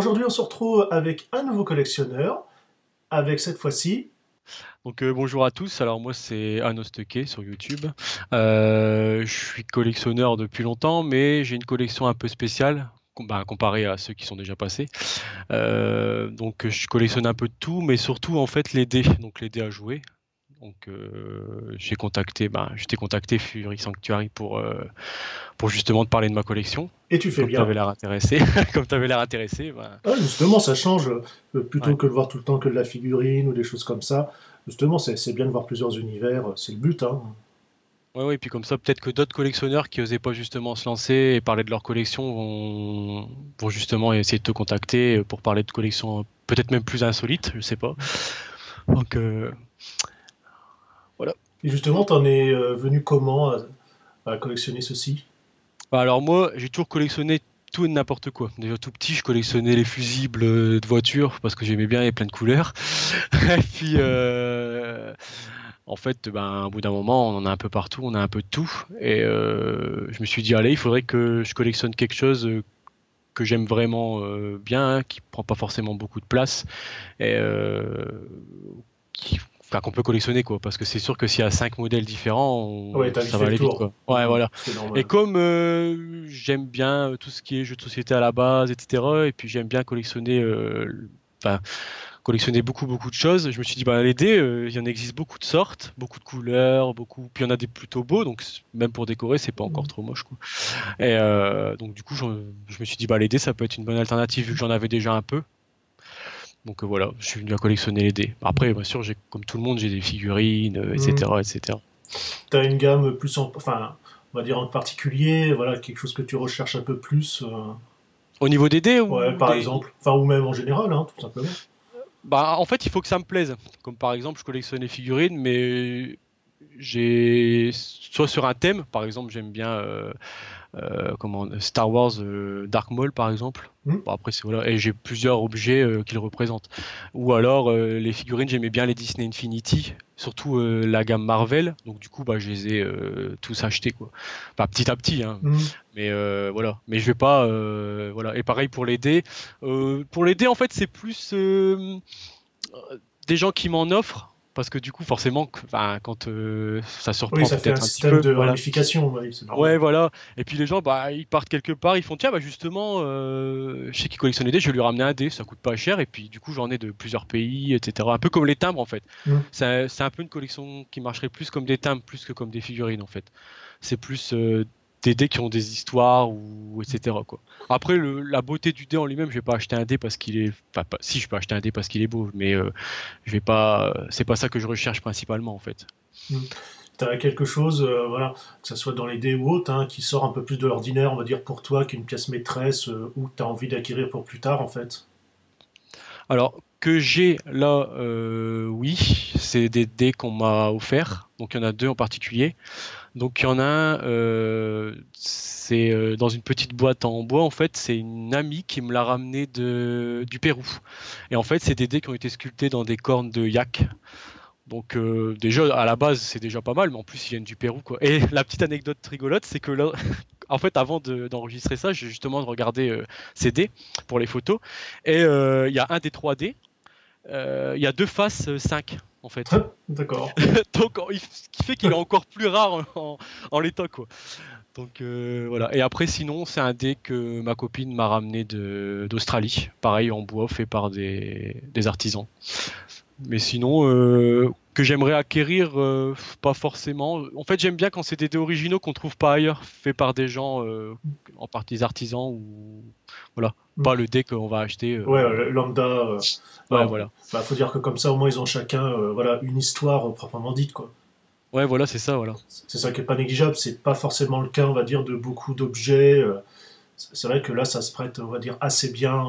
aujourd'hui, on se retrouve avec un nouveau collectionneur, avec cette fois-ci. Donc bonjour à tous, alors moi c'est Anosteke sur YouTube. Je suis collectionneur depuis longtemps, mais j'ai une collection un peu spéciale comparée à ceux qui sont déjà passés. Donc je collectionne un peu de tout, mais surtout en fait les dés, donc les dés à jouer. Donc je t'ai contacté Fury Sanctuary pour justement te parler de ma collection. Et tu fais Comme tu avais bien. l'air intéressé, comme tu avais l'air intéressé, Ah, justement, ça change, plutôt ouais. que de voir tout le temps que de la figurine ou des choses comme ça. Justement, c'est bien de voir plusieurs univers, c'est le but, hein. Ouais, et puis comme ça, peut-être que d'autres collectionneurs qui osaient pas justement se lancer et parler de leur collection vont justement essayer de te contacter pour parler de collections peut-être même plus insolites, je sais pas. Donc voilà. Et justement, t'en es venu comment à collectionner ceci? Bah, alors moi, j'ai toujours collectionné tout et n'importe quoi. Déjà tout petit, je collectionnais les fusibles de voitures parce que j'aimais bien les plein de couleurs. Et puis en fait, ben, au bout d'un moment, on en a un peu partout, on a un peu de tout. Et je me suis dit, allez, il faudrait que je collectionne quelque chose que j'aime vraiment bien, hein, qui prend pas forcément beaucoup de place et qu'on peut collectionner quoi. Parce que c'est sûr que s'il y a 5 modèles différents, Ouais, t'as vite ça fait va le aller vite tour. quoi. Ouais, voilà. C'est Et normal. comme j'aime bien tout ce qui est jeux de société à la base, etc. Et puis j'aime bien collectionner. Enfin, collectionner beaucoup de choses. Je me suis dit, bah, les dés, il y en existe beaucoup de sortes, beaucoup de couleurs, beaucoup. Puis il y en a des plutôt beaux, donc même pour décorer, c'est pas encore trop moche, quoi. Et donc du coup, je me suis dit, bah, les dés, ça peut être une bonne alternative vu que j'en avais déjà un peu. Donc voilà, je suis venu à collectionner les dés. Après, bien sûr, comme tout le monde, j'ai des figurines, Hmm. etc., etc. T'as une gamme plus enfin, on va dire en particulier, voilà, quelque chose que tu recherches un peu plus, Au niveau des dés ouais, ou par des. exemple, enfin, ou même en général, hein, tout simplement. Bah, en fait, il faut que ça me plaise. Comme par exemple, je collectionne les figurines, mais j'ai soit sur un thème, par exemple, j'aime bien comment Star Wars Dark Maul par exemple. Hmm. Bon, après c'est voilà et j'ai plusieurs objets qui le représentent. Ou alors les figurines, j'aimais bien les Disney Infinity, surtout la gamme Marvel. Donc du coup bah je les ai tous achetés quoi. Enfin petit à petit hein. Hmm. Mais voilà. Mais je vais pas voilà. Et pareil pour les dés. Pour les dés en fait c'est plus des gens qui m'en offrent. Parce que du coup, forcément, enfin, quand ça Oui, surprend ça fait un peut-être un petit système peu, de voilà. ramification, oui, c'est normal. Ouais, voilà. Et puis les gens, bah, ils partent quelque part, ils font, tiens, bah justement, je sais qu'ils collectionnent des dés, je vais lui ramener un dé, ça coûte pas cher. Et puis du coup, j'en ai de plusieurs pays, etc. Un peu comme les timbres en fait. Hmm. C'est un peu une collection qui marcherait plus comme des timbres, plus que comme des figurines en fait. C'est plus des dés qui ont des histoires ou etc. quoi. Après, la beauté du dé en lui-même, je vais pas acheter un dé parce qu'il est, enfin, si je peux acheter un dé parce qu'il est beau, mais je vais pas, c'est pas ça que je recherche principalement en fait. Hmm. T'as quelque chose, voilà, que ce soit dans les dés ou autre, hein, qui sort un peu plus de l'ordinaire, on va dire, pour toi, qu'une pièce maîtresse ou que t'as envie d'acquérir pour plus tard, en fait. Alors, que j'ai là, oui, c'est des dés qu'on m'a offert. Donc, il y en a deux en particulier. Donc, il y en a un, c'est dans une petite boîte en bois. En fait, c'est une amie qui me l'a ramené du Pérou. Et en fait, c'est des dés qui ont été sculptés dans des cornes de yak. Donc, déjà, à la base, c'est déjà pas mal, mais en plus, ils viennent du Pérou, quoi. Et la petite anecdote rigolote, c'est que là, en fait, avant d'enregistrer ça, j'ai justement regardé ces dés pour les photos. Et il y a un des 3D. Il y a deux faces 5 en fait. D'accord. Donc, ce qui fait qu'il est encore plus rare en l'état, quoi. Donc voilà. Et après, sinon, c'est un dé que ma copine m'a ramené d'Australie. Pareil, en bois, fait par des artisans. Mais sinon, que j'aimerais acquérir, pas forcément. En fait, j'aime bien quand c'est des dés originaux qu'on trouve pas ailleurs, faits par des gens, en partie des artisans ou voilà, Hmm. pas le dé qu'on va acheter. Ouais, lambda. Ouais, Alors, voilà. bah, faut dire que comme ça, au moins, ils ont chacun, voilà, une histoire proprement dite, quoi. Ouais, voilà, c'est ça, voilà. C'est ça qui est pas négligeable. C'est pas forcément le cas, on va dire, de beaucoup d'objets. C'est vrai que là, ça se prête, on va dire, assez bien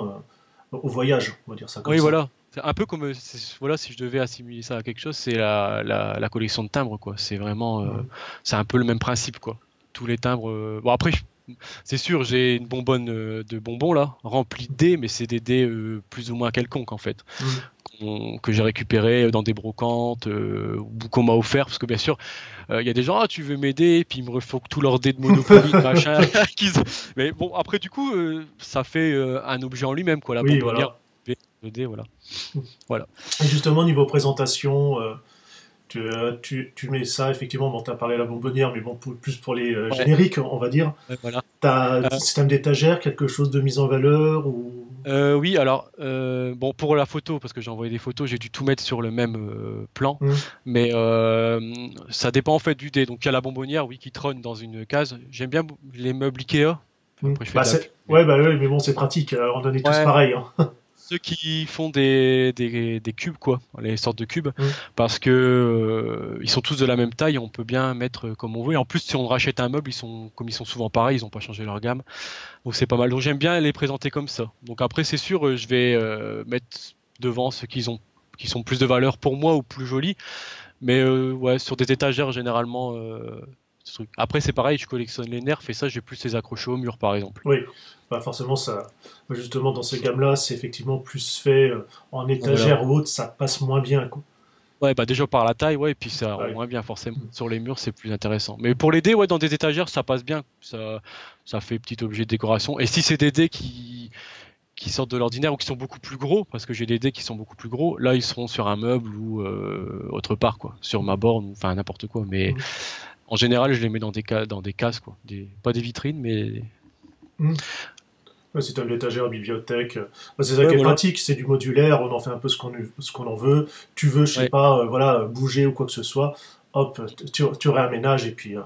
au voyage, on va dire ça comme Oui, ça. voilà. C'est un peu comme, voilà, si je devais assimiler ça à quelque chose, c'est la collection de timbres, quoi. C'est vraiment, Hmm. c'est un peu le même principe, quoi. Tous les timbres. Bon, après, c'est sûr, j'ai une bonbonne de bonbons là, remplie de dés, mais c'est des dés plus ou moins quelconques en fait. Hmm. que j'ai récupérés dans des brocantes ou qu'on m'a offert, parce que bien sûr, il y a des gens, ah, tu veux m'aider, puis il me faut tout leur dé de Monopoly, de machin. Mais bon, après, du coup, ça fait un objet en lui-même, quoi, la Oui, bonbonnière, voilà. le dé, voilà. Voilà. Et justement, niveau présentation, tu mets ça, effectivement, bon, tu as parlé de la bonbonnière, mais bon, plus pour les Ouais, génériques, on va dire. ouais, voilà. Tu as un Euh, système d'étagère, quelque chose de mise en valeur ou... oui, alors, bon, pour la photo, parce que j'ai envoyé des photos, j'ai dû tout mettre sur le même plan, Hmm. mais ça dépend en fait du dé. Donc, il y a la bonbonnière, oui, qui trône dans une case. J'aime bien les meubles Ikea. Hmm. Après, je fais Bah, de la pub, mais... ouais, bah, ouais, mais bon, c'est pratique, on en est tous Ouais, pareils, hein. ceux qui font des cubes, quoi, les sortes de cubes, Hmm. parce que ils sont tous de la même taille, on peut bien mettre comme on veut. Et en plus, si on rachète un meuble, comme ils sont souvent pareils, ils n'ont pas changé leur gamme. Donc c'est pas mal. Donc j'aime bien les présenter comme ça. Donc après, c'est sûr, je vais mettre devant ceux qui sont plus de valeur pour moi ou plus jolis. Mais ouais, sur des étagères généralement. Ce truc. Après, c'est pareil, je collectionne les nerfs et ça, j'ai plus les accrocher au mur, par exemple. Oui, bah forcément, ça, justement, dans ces gammes-là, c'est effectivement plus fait en Voilà. étagère ou autre, ça passe moins bien, quoi. Ouais, bah déjà par la taille, ouais, et puis ça rend Ouais. moins bien forcément. Sur les murs, c'est plus intéressant. Mais pour les dés, ouais, dans des étagères, ça passe bien. Ça fait petit objet de décoration. Et si c'est des dés qui sortent de l'ordinaire ou qui sont beaucoup plus gros, parce que j'ai des dés qui sont beaucoup plus gros, là, ils seront sur un meuble ou autre part, quoi. Sur ma borne, ou enfin n'importe quoi. Mais Mm. en général, je les mets dans des cases, quoi. Pas des vitrines, mais... Mm. Ouais, c'est un étagère, bibliothèque. Bah, c'est ça Ouais, qui est voilà. pratique, c'est du modulaire, on en fait un peu ce qu'on en veut. Tu veux, je sais Ouais. pas, voilà, bouger ou quoi que ce soit, hop, tu réaménages et puis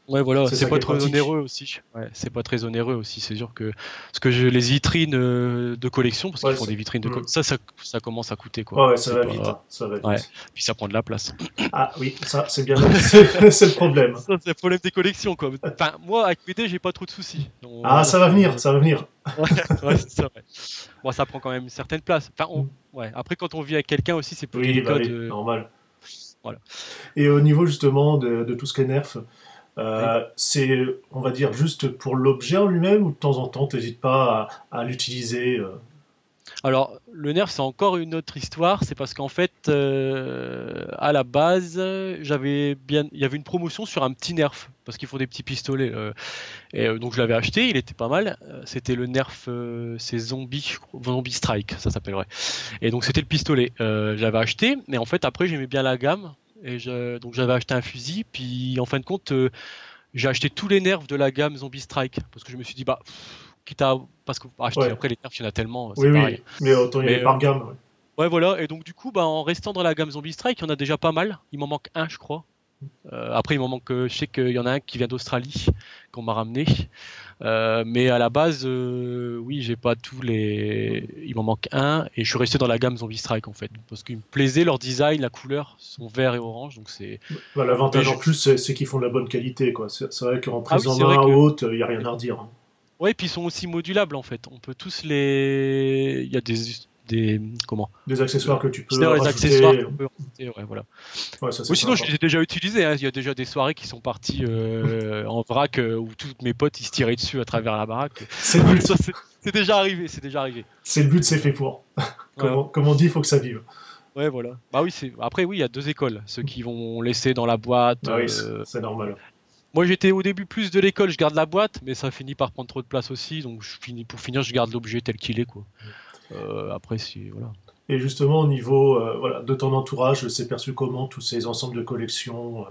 Ouais, voilà, c'est c'est ça qui pas est très pratique. onéreux aussi. Ouais, c'est pas très onéreux aussi. C'est sûr que parce que les vitrines de collection, parce qu'ils Ouais, font des vitrines mm. ça commence à coûter quoi. Ouais, ouais, ça C'est va vite, pas hein, ça va ouais. vite. Puis ça prend de la place. Ah oui, ça, c'est bien, c'est le problème. Ça, c'est le problème des collections quoi. Enfin, moi avec mes dés, j'ai pas trop de soucis. Donc, Ah, voilà, ça va venir, ça va venir. ouais, ouais, c'est ça. Ouais. Bon, ça prend quand même une certaine place. Enfin, Mm. ouais. Après, quand on vit avec quelqu'un aussi, c'est plus Oui, bah délicat oui, de normal. voilà. Et au niveau justement de tout ce qui est nerf, Oui. c'est, on va dire, juste pour l'objet en lui-même ou de temps en temps, t'hésites pas à l'utiliser Alors, le nerf, c'est encore une autre histoire. C'est parce qu'en fait, à la base, il y avait une promotion sur un petit nerf parce qu'il faut des petits pistolets. Donc je l'avais acheté, il était pas mal. C'était le nerf, c'est Zombie, je crois, Zombie Strike, ça s'appellerait. Et donc c'était le pistolet. J'avais acheté, mais en fait après j'aimais bien la gamme. Donc j'avais acheté un fusil, puis en fin de compte, j'ai acheté tous les nerfs de la gamme Zombie Strike parce que je me suis dit bah quitte à parce que acheter Ouais, après les nerfs il y en a tellement, oui, c'est pareil. oui, mais autant y aller Mais par gamme. Ouais. ouais voilà, et donc du coup bah en restant dans la gamme Zombie Strike, il y en a déjà pas mal. Il m'en manque un je crois. Après il m'en manque, je sais qu'il y en a un qui vient d'Australie qu'on m'a ramené. Mais à la base, oui, j'ai pas tous les. Il m'en manque un et je suis resté dans la gamme Zombie Strike en fait parce qu'il me plaisait leur design, la couleur, sont vert et orange, donc c'est. Bah, Mais l'avantage en plus, c'est qu'ils font de la bonne qualité, quoi. C'est vrai qu'en ah oui, prise en c'est vrai main que. ou autre, il n'y a rien à redire, hein. Ouais, puis ils sont aussi modulables en fait. On peut tous les. Il y a des comment. Des accessoires que tu Tu peux sais, les accessoires rajouter, qu'on peut rajouter, ouais, voilà. ouais, ça c'est Ou sinon, je sympa. les ai déjà utilisés, hein. Il y a déjà des soirées qui sont parties en vrac où tous mes potes ils se tiraient dessus à travers la baraque. C'est le Ça, but. c'est déjà arrivé, c'est déjà arrivé. C'est le but, c'est fait pour. Ouais, Comme on dit, il faut que ça vive. ouais, voilà. Bah oui, c'est. Après, oui, il y a deux écoles. Ceux qui vont laisser dans la boîte. Bah oui, c'est normal. Moi, j'étais au début plus de l'école, je garde la boîte, mais ça finit par prendre trop de place aussi. Donc, pour finir, je garde l'objet tel qu'il est, quoi. Après, si, voilà. Et justement, au niveau voilà, de ton entourage, c'est perçu comment tous ces ensembles de collections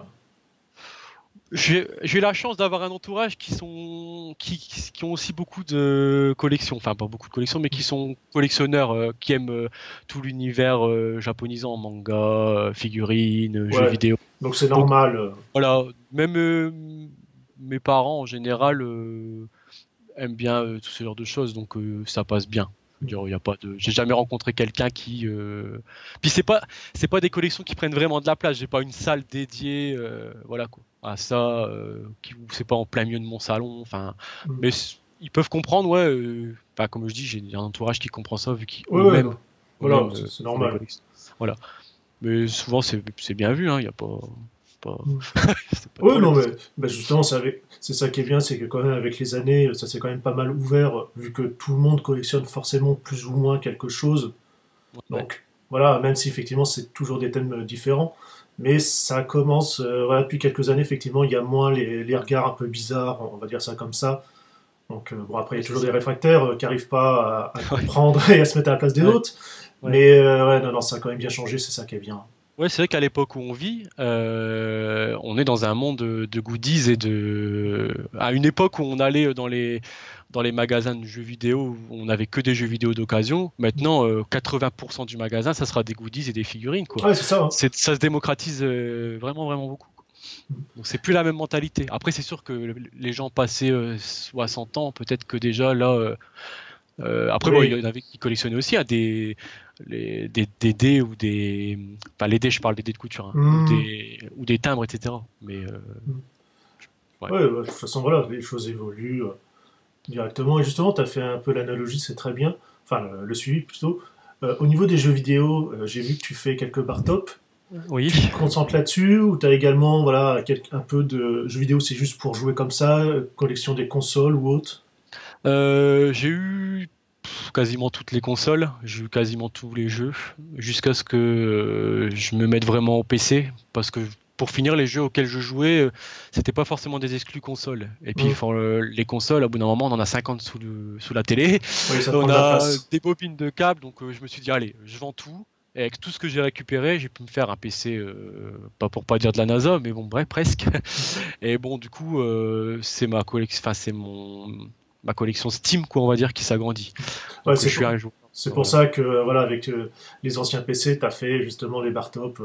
J'ai la chance d'avoir un entourage qui ont aussi beaucoup de collections, enfin pas beaucoup de collections, mais qui sont collectionneurs, qui aiment tout l'univers japonisant, manga, figurines, jeux Ouais, vidéo. donc c'est Donc normal. voilà, même mes parents en général aiment bien tout ce genre de choses, donc ça passe bien. Je veux dire, il y a pas de, j'ai jamais rencontré quelqu'un qui. Puis c'est pas des collections qui prennent vraiment de la place. J'ai pas une salle dédiée, voilà quoi, à ça. C'est pas en plein milieu de mon salon. Enfin, Mm. mais ils peuvent comprendre, ouais. Enfin, comme je dis, j'ai un entourage qui comprend ça vu Ouais, ouais, qu'eux-mêmes, voilà, eux-mêmes c'est font des normal. collections. Voilà. Mais souvent c'est bien vu, hein. Il y a pas, Mm. c'est pas de Oui, problème. non, mais bah, justement, c'est ça qui est bien, c'est que quand même avec les années, ça s'est quand même pas mal ouvert, vu que tout le monde collectionne forcément plus ou moins quelque chose. Ouais. Donc voilà, même si effectivement c'est toujours des thèmes différents, mais ça commence, voilà, depuis quelques années, effectivement, il y a moins les regards un peu bizarres, on va dire ça comme ça. Donc, bon, après, il y Ouais, a c'est toujours des ça. réfractaires qui n'arrivent pas à Ouais, comprendre et à se mettre à la place des ouais, autres. ouais. Mais ouais, non, non, ça a quand même bien changé, c'est ça qui est bien. Ouais, c'est vrai qu'à l'époque où on vit, on est dans un monde de goodies et à une époque où on allait dans les magasins de jeux vidéo, où on n'avait que des jeux vidéo d'occasion. Maintenant, 80% du magasin, ça sera des goodies et des figurines, quoi. Ouais, c'est ça, hein. Ça se démocratise vraiment, vraiment beaucoup, quoi. Donc c'est plus la même mentalité. Après, c'est sûr que les gens passés 60 ans, peut-être que déjà là, après, bon, il Oui. y en avait qui collectionnaient aussi hein, des dés ou enfin les dés, je parle des dés de couture, hein, Hmm. ou des timbres, etc. Mais ouais. Ouais, bah, de toute façon, voilà, les choses évoluent directement. Et justement, tu as fait un peu l'analogie, c'est très bien. Enfin, le suivi plutôt. Au niveau des jeux vidéo, j'ai vu que tu fais quelques bar top. Oui. Tu te concentres là-dessus ou tu as également voilà, un peu de jeux vidéo, c'est juste pour jouer comme ça, collection des consoles ou autre? J'ai eu quasiment toutes les consoles, j'ai eu quasiment tous les jeux, jusqu'à ce que je me mette vraiment au PC, parce que pour finir, les jeux auxquels je jouais, c'était pas forcément des exclus consoles. Et puis, Hmm. enfin, les consoles, à bout d'un moment, on en a 50 sous la télé, Oui, ça prend on de la a place. des bobines de câbles, donc je me suis dit, allez, je vends tout. Et avec tout ce que j'ai récupéré, j'ai pu me faire un PC, pas pour pas dire de la NASA, mais bon, bref, presque. Et bon, du coup, c'est ma collection, enfin, ma collection Steam, quoi, on va dire, qui s'agrandit. Ouais, Donc, je suis un joueur. c'est pour Voilà. ça que voilà, avec les anciens PC, tu as fait justement les bar top.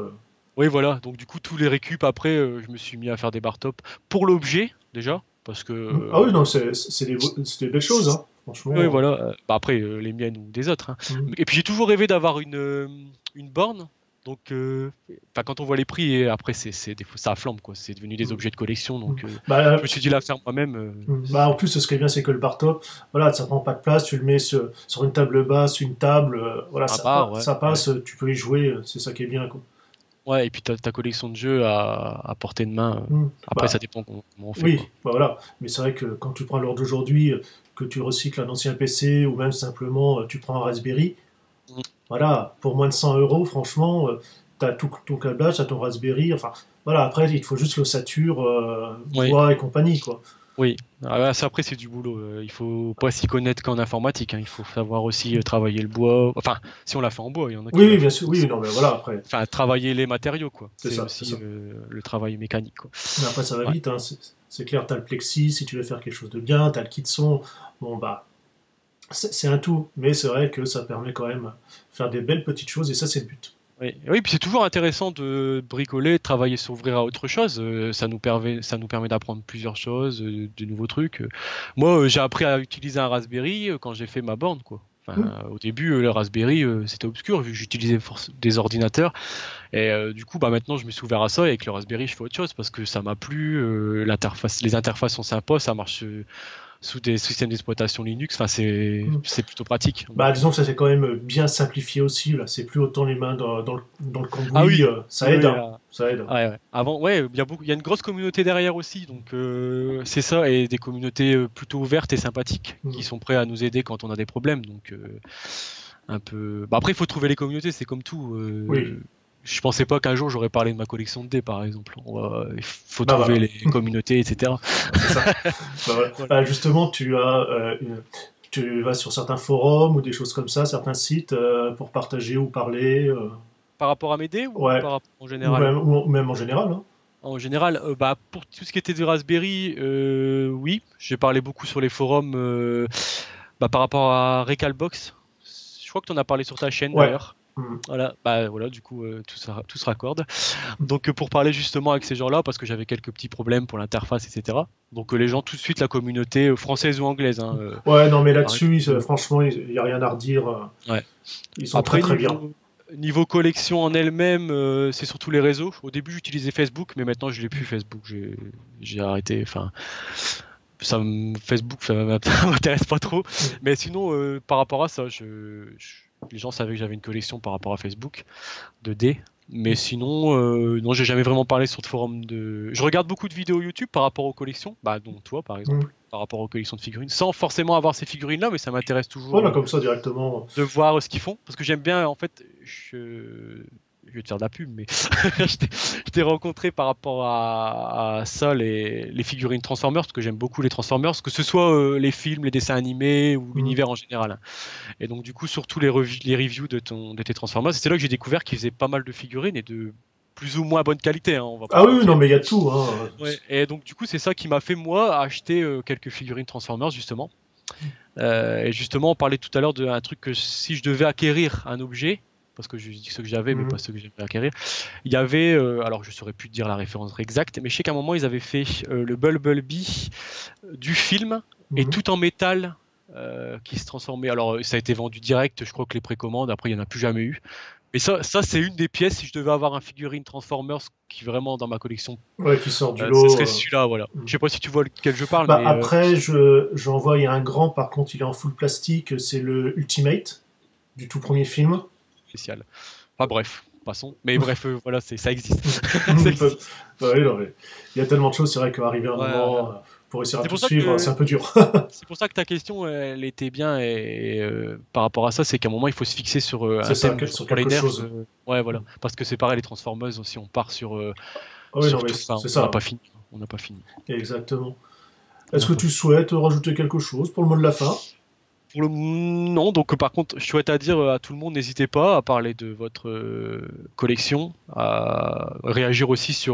Oui, voilà. Donc, du coup, tous les récup, après, je me suis mis à faire des bar top pour l'objet, déjà, parce que, Hmm. Ah oui, non, c'est des belles choses, hein, oui, franchement. voilà. Bah, après, les miennes ou des autres, hein. Hmm. Et puis, j'ai toujours rêvé d'avoir une borne. Donc, enfin, quand on voit les prix, et après, des fois, ça flambe, quoi. C'est devenu des Hmm. objets de collection. Hmm. Donc, je Bah, me suis dit la faire moi-même. bah, en plus, ce qui est bien, c'est que le bar top, voilà, ça prend pas de place, tu le mets sur une table basse, une table, voilà, Un bar, ouais. ça Ouais. passe, tu peux y jouer, c'est ça qui est bien, quoi. Ouais, et puis ta collection de jeux à portée de main. Hmm. Après, ça Bah, dépend comment on fait, quoi. oui, bah voilà. Mais c'est vrai que quand tu prends l'heure d'aujourd'hui, que tu recycles un ancien PC ou même simplement tu prends un Raspberry, Mm. voilà, pour moins de 100 euros, franchement, tu as tout ton câblage, tu as ton Raspberry, enfin, voilà, après, il te faut juste l'ossature, Oui, bois et compagnie, quoi. oui. Ah, ouais, ça, après, c'est du boulot. Il faut pas s'y connaître qu'en informatique, hein. Il faut savoir aussi travailler le bois. Enfin, si on l'a fait en bois, il y en a qui Oui, oui, la bien font sûr, oui, aussi. non, mais voilà, après, Enfin, travailler les matériaux, quoi. c'est C'est ça, c'est aussi ça. le travail mécanique, quoi. Mais après, ça va Ouais. vite, hein, c'est clair, tu as le plexi, si tu veux faire quelque chose de bien, tu as le kit son, bon, bah, c'est un tout, mais c'est vrai que ça permet quand même de faire des belles petites choses, et ça, c'est le but. Oui, oui, puis c'est toujours intéressant de bricoler, de travailler, s'ouvrir à autre chose. Ça nous permet d'apprendre plusieurs choses, de nouveaux trucs. Moi, j'ai appris à utiliser un Raspberry quand j'ai fait ma borne, quoi. Hmm. Enfin, au début, le Raspberry, c'était obscur vu que j'utilisais des ordinateurs. Et du coup, bah maintenant, je me suis ouvert à ça. Et avec le Raspberry, je fais autre chose parce que ça m'a plu. Les interfaces sont sympas, ça marche sous des systèmes d'exploitation Linux. Enfin, c'est Hmm. c'est plutôt pratique. Bah, disons que ça s'est quand même bien simplifié aussi, là. C'est plus autant les mains dans le Ah cambouis, oui, ça oui, aide, oui, hein. Ça aide. ouais, ouais. Avant, ouais, il y a une grosse communauté derrière aussi, donc c'est ça, et des communautés plutôt ouvertes et sympathiques Hmm. qui sont prêts à nous aider quand on a des problèmes. Donc un peu. Bah, après, il faut trouver les communautés, c'est comme tout. Oui, Je pensais pas qu'un jour j'aurais parlé de ma collection de dés, par exemple. Il faut bah trouver voilà, les communautés, etc. bah, c'est ça. Bah, voilà. Voilà. Bah, justement, tu vas sur certains forums ou des choses comme ça, certains sites pour partager ou parler, Par rapport à mes dés ou ouais, par rapport en général? ou même en général, hein. En général, bah, pour tout ce qui était du Raspberry, oui, j'ai parlé beaucoup sur les forums bah, par rapport à Recalbox. Je crois que tu en as parlé sur ta chaîne Ouais. d'ailleurs. Hmm. Voilà, bah voilà, du coup tout se raccorde. Donc pour parler justement avec ces gens-là, parce que j'avais quelques petits problèmes pour l'interface, etc. Donc les gens tout de suite, la communauté française ou anglaise, hein, Ouais, non, mais a là-dessus, répondu. franchement, il n'y a rien à redire. Ouais. Ils sont très Après très bien. niveau collection en elle-même, c'est surtout les réseaux. Au début j'utilisais Facebook, mais maintenant je l'ai plus Facebook. J'ai arrêté. Enfin, Facebook, ça m'intéresse pas trop. Mais sinon, par rapport à ça, les gens savaient que j'avais une collection par rapport à Facebook de dés. Mais sinon, non, j'ai jamais vraiment parlé sur de forum de. Je regarde beaucoup de vidéos YouTube par rapport aux collections, bah, dont toi par Hmm. exemple. par rapport aux collections de figurines, sans forcément avoir ces figurines-là, mais ça m'intéresse toujours Voilà, comme ça directement. de voir ce qu'ils font, parce que j'aime bien, en fait, je vais te faire de la pub, mais je t'ai rencontré par rapport à ça, les figurines Transformers, parce que j'aime beaucoup les Transformers, que ce soit les films, les dessins animés ou l'univers en général, hein. Et donc du coup, surtout les reviews de tes Transformers, c'est là que j'ai découvert qu'ils faisaient pas mal de figurines et de plus ou moins bonne qualité, hein, on va pas Ah se oui, mentir. non, mais il y a tout. Hein. Ouais, et donc du coup, c'est ça qui m'a fait moi acheter quelques figurines Transformers justement. Et justement, on parlait tout à l'heure d'un truc que si je devais acquérir un objet, parce que je dis ceux que j'avais, mais pas ceux que j'aimerais acquérir, il y avait, alors je saurais plus te dire la référence exacte, mais je sais qu'à un moment ils avaient fait le Bumblebee du film et tout en métal. Qui se transformait. Alors, ça a été vendu direct, je crois que les précommandes, après, il n'y en a plus jamais eu. Mais ça c'est une des pièces, si je devais avoir un figurine Transformers qui vraiment dans ma collection, Ouais, qui sort du ce lot. serait celui-là, voilà. Je sais pas si tu vois lequel je parle, Bah, mais après, j'en vois, il y a un grand, par contre, il est en full plastique, c'est le Ultimate, du tout premier film. spécial. Enfin bref, passons. Mais bref, voilà, ça existe. Ça existe. Ouais, non, mais il y a tellement de choses, c'est vrai qu'arriver à un moment, pour essayer de tout suivre, c'est un peu dur. C'est pour ça que ta question, elle était bien, et par rapport à ça, c'est qu'à un moment, il faut se fixer sur un thème sur pour les quelque nerfs. chose. Ouais, voilà. Parce que c'est pareil, les Transformers, si on part sur, Ah oui, non, sur mais tout ça, c'est on ça. n'a pas fini. On n'a pas fini. Exactement. Est-ce que tu souhaites rajouter quelque chose pour le mot de la fin? Non, donc par contre, je souhaite dire à tout le monde, n'hésitez pas à parler de votre collection, à réagir aussi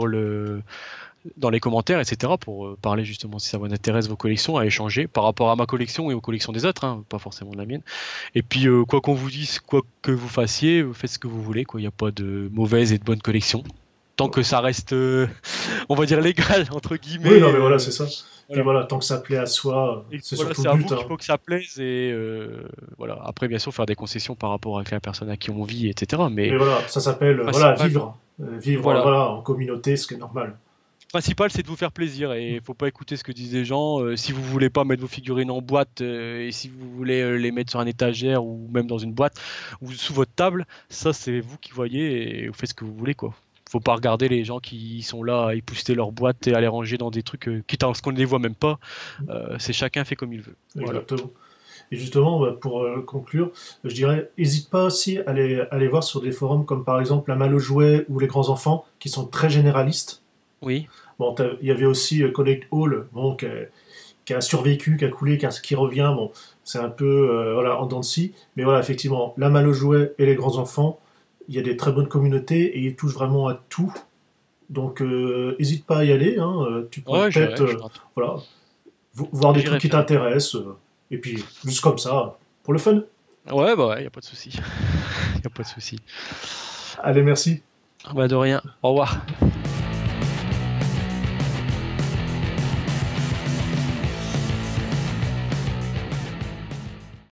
dans les commentaires, etc., pour parler justement si ça vous intéresse vos collections, à échanger par rapport à ma collection et aux collections des autres, hein, pas forcément de la mienne. Et puis, quoi qu'on vous dise, quoi que vous fassiez, vous faites ce que vous voulez, quoi. Il n'y a pas de mauvaise et de bonne collection. Tant que ça reste, on va dire, légal, entre guillemets. Oui, non, mais voilà, c'est ça. Voilà. Et voilà, tant que ça plaît à soi, c'est voilà, surtout c'est le à but. vous qu'il faut que ça plaise, et voilà. Après, bien sûr, faire des concessions par rapport à la personne à qui on vit, etc. Mais voilà, ça s'appelle vivre. Vivre voilà. en communauté, ce qui est normal. Le principal, c'est de vous faire plaisir, et faut pas écouter ce que disent les gens. Si vous voulez pas mettre vos figurines en boîte, et si vous voulez les mettre sur un étagère ou même dans une boîte ou sous votre table, ça c'est vous qui voyez, et vous faites ce que vous voulez, quoi. Faut pas regarder les gens qui sont là à épousseter leurs boîtes et à les ranger dans des trucs quitte à ce qu'on ne les voit même pas. C'est chacun fait comme il veut. Exactement. Voilà. Et justement, pour conclure, je dirais, n'hésite pas aussi à aller voir sur des forums comme par exemple La Malle aux Jouets ou Les Grands Enfants, qui sont très généralistes. Oui. Bon, il y avait aussi Collect Hall, bon, qui a survécu, qui a coulé, qui revient. Bon, c'est un peu voilà, en dents de scie. Mais voilà, effectivement, La Malle aux Jouets et Les Grands Enfants, il y a des très bonnes communautés et ils touchent vraiment à tout. Donc, n'hésite pas à y aller. Hein, tu pourrais peut-être voilà, voir des trucs qui t'intéressent. Et puis, juste comme ça, pour le fun. Ouais, bah ouais, y a pas de souci. Y a pas de souci. Allez, merci. Bah de rien. Au revoir.